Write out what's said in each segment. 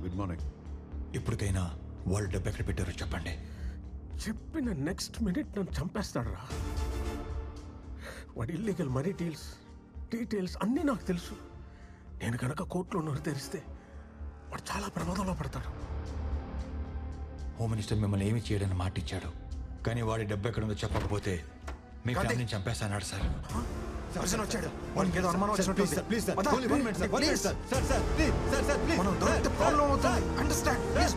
Good morning. ఇప్పటికైనా వాళ్ళు డబ్బు ఎక్కడ పెట్టారో చెప్పండి. చెప్పిన నెక్స్ట్ మినిట్ నన్ను చంపేస్తాడు రా. వాడి ఇల్లీగల్ మనీ డీటెయిల్స్ అన్నీ నాకు తెలుసు. నేను కనుక కోర్టులో నోరు తెరిస్తే వాడు చాలా ప్రమాదంలో పడతాడు. హోమ్ మినిస్టర్ మిమ్మల్ని ఏమి చేయడని మాట ఇచ్చాడు, కానీ వాడి డబ్బు ఎక్కడుందో చెప్పకపోతే మీ ఫ్యామిలీని చంపేస్తాన్నాడు సార్. వచ్చాడు, వాడికి ఏదో అనుమానం వచ్చినట్టు. మనం దొరికితే ప్రాబ్లం అవుతుంది. Understand please.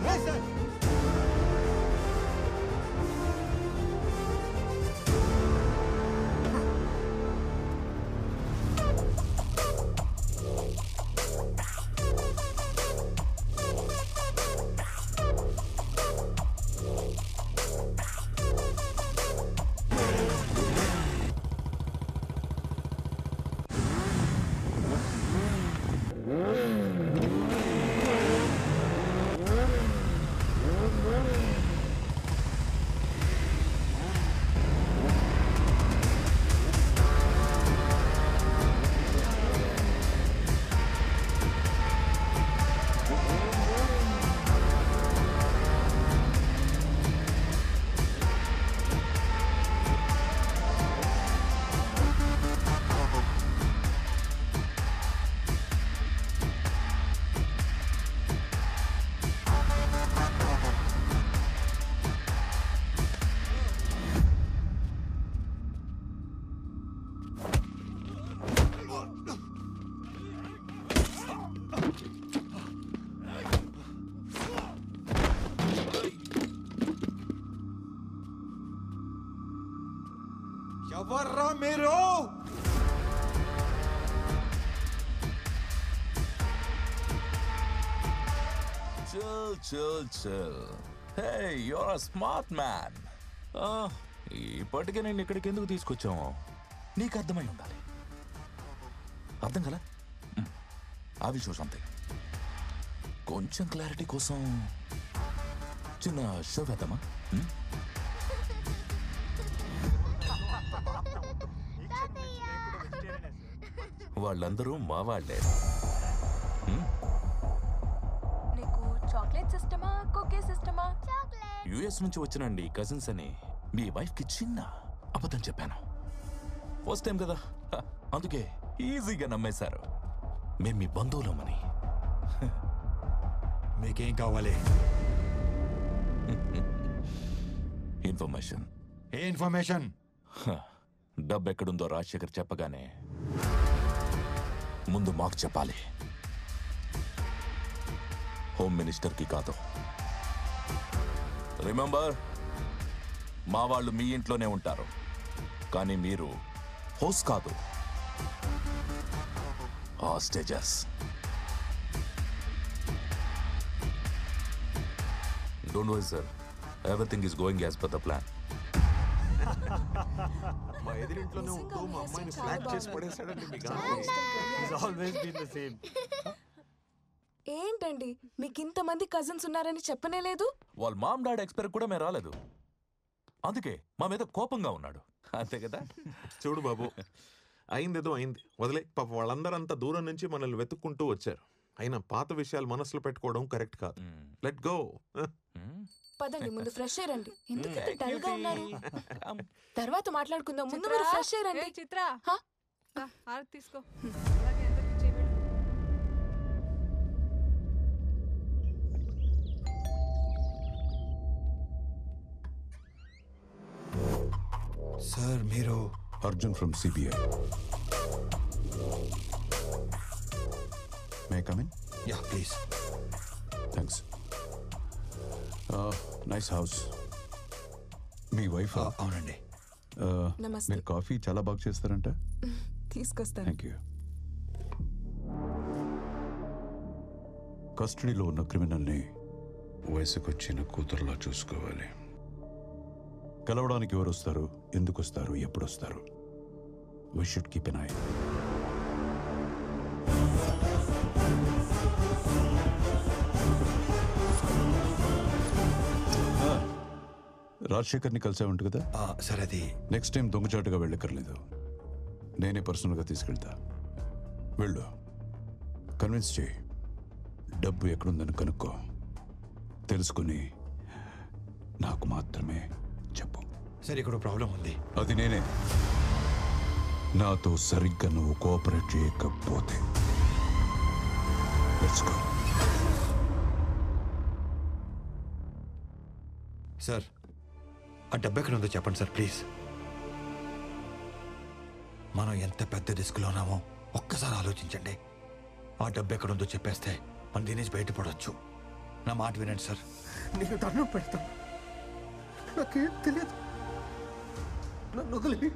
ఎవర్రా మీరు? Chill. Hey, you're a smart man. ఇప్పటికే నేను ఇక్కడికి ఎందుకు తీసుకొచ్చాము నీకు అర్థమై ఉండాలి. అర్థం కదా? ఆ విషయం సంథింగ్ కొంచెం క్లారిటీ కోసం చిన్న షో వేద్దామా? వాళ్ళందరూ మా వాళ్ళే. నీకు చాక్లెట్ సిస్టమా కుకీ సిస్టమా? యుఎస్ నుంచి వచ్చినండి కజిన్స్ అని మీ వైఫ్ కి చిన్న అబద్ధం చెప్పాను. ఫస్ట్ టైం కదా, అందుకే ఈజీగా నమ్మేశారు. మేము మీ బంధువులమని. మీకేం కావాలి? ఇన్ఫర్మేషన్. ఏ ఇన్ఫర్మేషన్? డబ్బు ఎక్కడుందో రాజశేఖర్ చెప్పగానే ముందు మాకు చెప్పాలి, హోమ్ మినిస్టర్కి కాదు. రిమెంబర్, మా వాళ్ళు మీ ఇంట్లోనే ఉంటారు, కానీ మీరు హోస్ట్ కాదు, hostages. Don't worry sir, everything is going as per the plan. మా ఎదురింట్లోనే ఉంటూ మా అమ్మాయిని ఫ్లాట్ చేసి పడేశాడండి. ఏంటండి మీకు ఇంతమంది కజిన్స్ ఉన్నారని చెప్పనే లేదు? వాళ్ళ మామ్ డాడ్ ఎక్స్పైర్ కూడా మేము రాలేదు, అందుకే మా మీద కోపంగా ఉన్నాడు. అంతే కదా? చూడు బాబు, అయిందేదో అయింది, వదిలే. పాప వాళ్ళందరూ అంత దూరం నుంచి మనల్ని వెతుక్కుంటూ వచ్చారు. అయినా పాత విషయాలు మనసులో పెట్టుకోవడం కరెక్ట్ కాదు. Let go. పదండి, ముందు ఫ్రెష్ అయ్యండి. ఎందుకంటే డల్ గా ఉన్నారు. తర్వాత మాట్లాడుకుందాం, ముందు మీరు ఫ్రెష్ అయ్యండి. చిత్ర తీసుకో. సార్ మీరు? Arjun from CBI. May come in? Yeah please. Thanks. Nice house. Me wife? అవునండి. నమస్తే. మీరు కాఫీ చాలా బాగా చేస్తారంట. తీసుకొస్తాను. Thank you. కస్టడీలో ఉన్న క్రిమినల్ని వయసుకొచ్చిన కూతురులా చూసుకోవాలి. కలవడానికి ఎవరు వస్తారు, ఎందుకు వస్తారు, ఎప్పుడు వస్తారు? We should keep an eye. రాజశేఖర్ని కలిసే ఉంటుంది కదా సార్? అది నెక్స్ట్ టైం దొంగచాటుగా వెళ్ళక్కర్లేదు, నేనే పర్సనల్గా తీసుకెళ్తా. వెళ్ళు, కన్విన్స్ చేయి. డబ్బు ఎక్కడుందని కనుక్కో. తెలుసుకుని నాకు మాత్రమే చెప్పు. సార్ ఇక్కడ ప్రాబ్లం ఉంది. అది నేనే. నాతో సరిగ్గా నువ్వు కోఆపరేట్ చేయకపోతే లెట్స్ గో. సార్ ఆ డబ్బు ఎక్కడ ఉందో చెప్పండి సార్ ప్లీజ్. మనం ఎంత పెద్ద రిస్క్లో ఉన్నామో ఒక్కసారి ఆలోచించండి. ఆ డబ్బు ఎక్కడ ఉందో చెప్పేస్తే మనం దీని నుంచి బయటపడవచ్చు. నా మాట వినండి సార్. నీకు దండం పెడతాను, నాకేం తెలియదు, నన్ను వదిలి.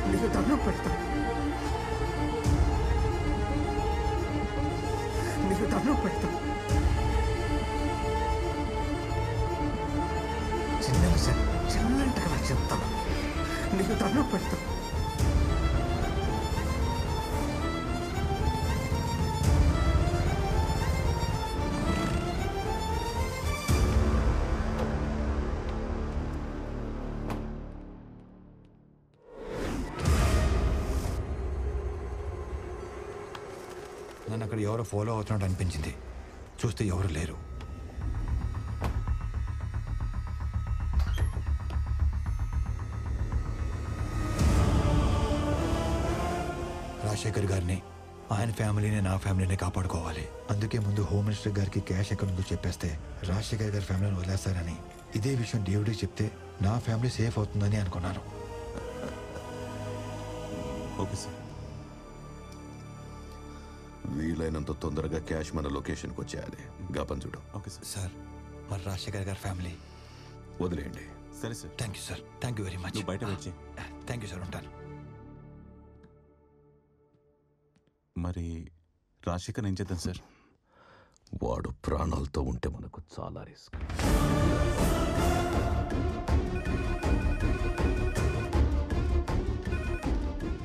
నీకు దండం పెడతాను, నీకు దండం పెడతాను. చిన్నగా చెప్తాను, నీకు దండం పెడతాను. నన్ను అక్కడ ఎవరో ఫాలో అవుతున్నట్టు అనిపించింది. చూస్తే ఎవరు లేరు. రాజశేఖర్ గారిని, ఆయన ఫ్యామిలీని, నా ఫ్యామిలీని కాపాడుకోవాలి. అందుకే ముందు హోమ్ మినిస్టర్ గారికి క్యాష్ ఎక్కడ ఉందో చెప్పేస్తే రాజశేఖర్ గారి ఫ్యామిలీని వదిలేస్తారని, ఇదే విషయం డేవిడ్కి చెప్తే నా ఫ్యామిలీ సేఫ్ అవుతుందని అనుకున్నాను. Okay sir. వీలైనంత తొందరగా క్యాష్ మన లొకేషన్కి వచ్చేయాలి. గాపన్ చూడు. Okay sir. సార్ మరి రాజశేఖర్ గారి ఫ్యామిలీ వదిలేయండి. సరే sir. Thank you sir. Thank you very much. నువ్వు బయట వచ్చి. Thank you sir. ఉంటాను. మరి రాజశేఖర్ ఏం చేద్దాం సార్? వాడు ప్రాణాలతో ఉంటే మనకు చాలా రిస్క్.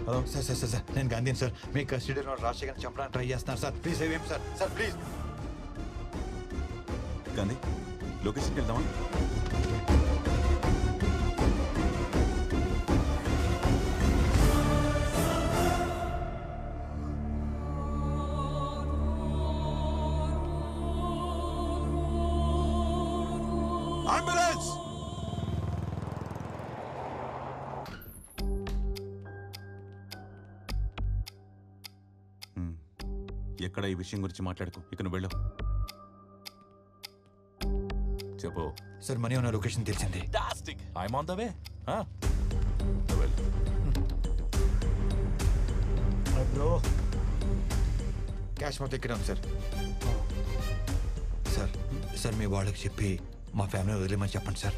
Hello sir. సార్ నేను గాంధీని సార్. మీ కస్టడీలో రాజశేఖర్ చంపడానికి ట్రై చేస్తున్నాను సార్. ప్లీజ్ ఏం సార్. Sir please. గాంధీ లొకేషన్కి వెళ్దామా? అంబులెన్స్! ఎక్కడ ఈ విషయం గురించి మాట్లాడుకో. ఇక నువ్వు వెళ్ళు. చెప్పు. సార్ మనీ ఉన్న లొకేషన్ తెలిసింది. I'm on the way. Bro cash మొత్తం ఇక్కడే ఉంది సార్. సార్ మీ వాళ్ళకి చెప్పి మా ఫ్యామిలీ వదిలేమని చెప్పండి సార్.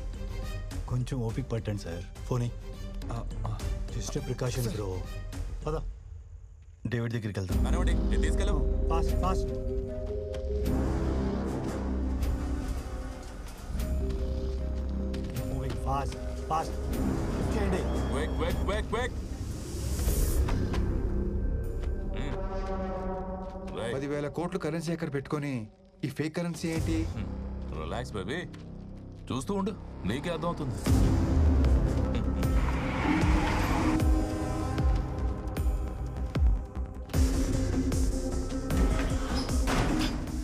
కొంచెం ఓపిక పట్టండి sir. Phone just precaution bro. పదా డేవిడ్ దగ్గరికి వెళ్తాం. మనోడి నేను తీసుకెళ్ళవు. Fast fast. Moving fast fast చేయండి. క్విక్. 10,000 కోట్లు కరెన్సీ ఎక్కడ పెట్టుకొని ఈ ఫేక్ కరెన్సీ ఏంటి? Relax baby. చూస్తూ ఉండు, నీకే అర్థం అవుతుంది.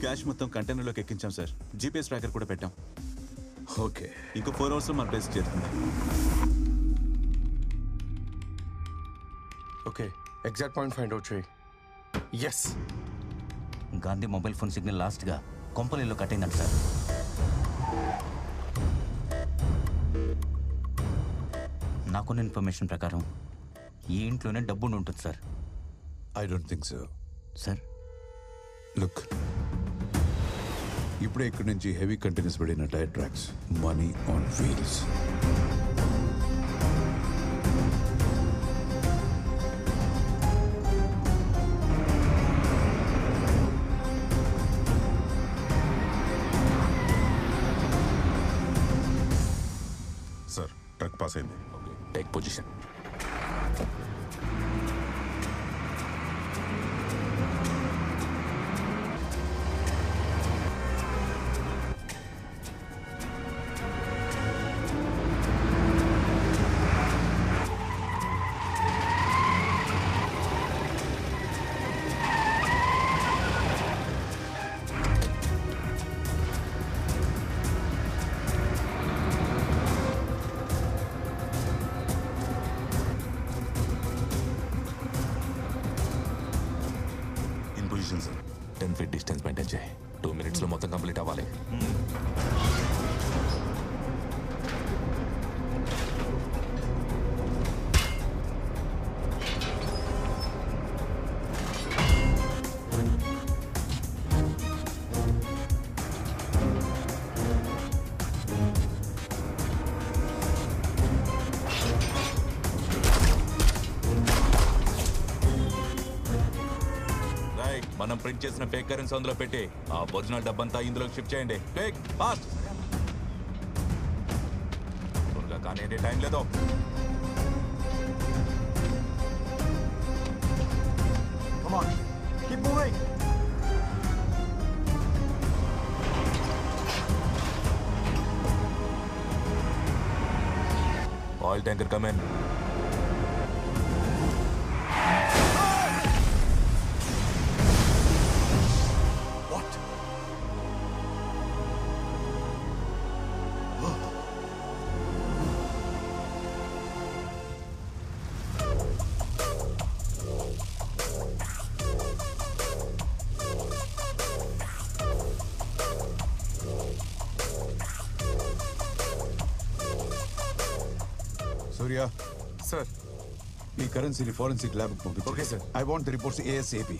క్యాష్ మొత్తం కంటైనర్లోకి ఎక్కించాం సార్. జీపీఎస్ ట్రాకర్ కూడా పెట్టాం. ఓకే. ఇంకో 4 అవర్స్లో మన ప్లేస్ చేరుతుంది. Okay, exact point find out చేయి. Yes. Gandhi mobile phone signal లాస్ట్గా కొంపలిలో కట్ అయిందంట సార్. నాకున్న ఇన్ఫర్మేషన్ ప్రకారం ఈ ఇంట్లోనే డబ్బు ఉంటుంది sir. I don't think so. Sir look, ఇప్పుడే ఇక్కడి నుంచి హెవీ కంటైనర్స్ పడిన tyre tracks, money on wheels. Truck pass అయింది. Okay, take position. Position sir. 10 feet distance maintain చేయి. 2 minutes లో మొత్తం కంప్లీట్ అవ్వాలి. మనం ప్రింట్ చేసిన ఫేక్ కరెన్సీ అందులో పెట్టి ఆ ఒరిజినల్ డబ్బంతా ఇందులోకి షిఫ్ట్ చేయండి. Quick, fast. త్వరగా కానీ టైం లేదు. Come on, keep moving. Oil tanker come in. Surya sir, ఈ కరెన్సీని ఫోరెన్సిక్ ల్యాబ్ పంపించు. Okay sir. I want the reports ASAP.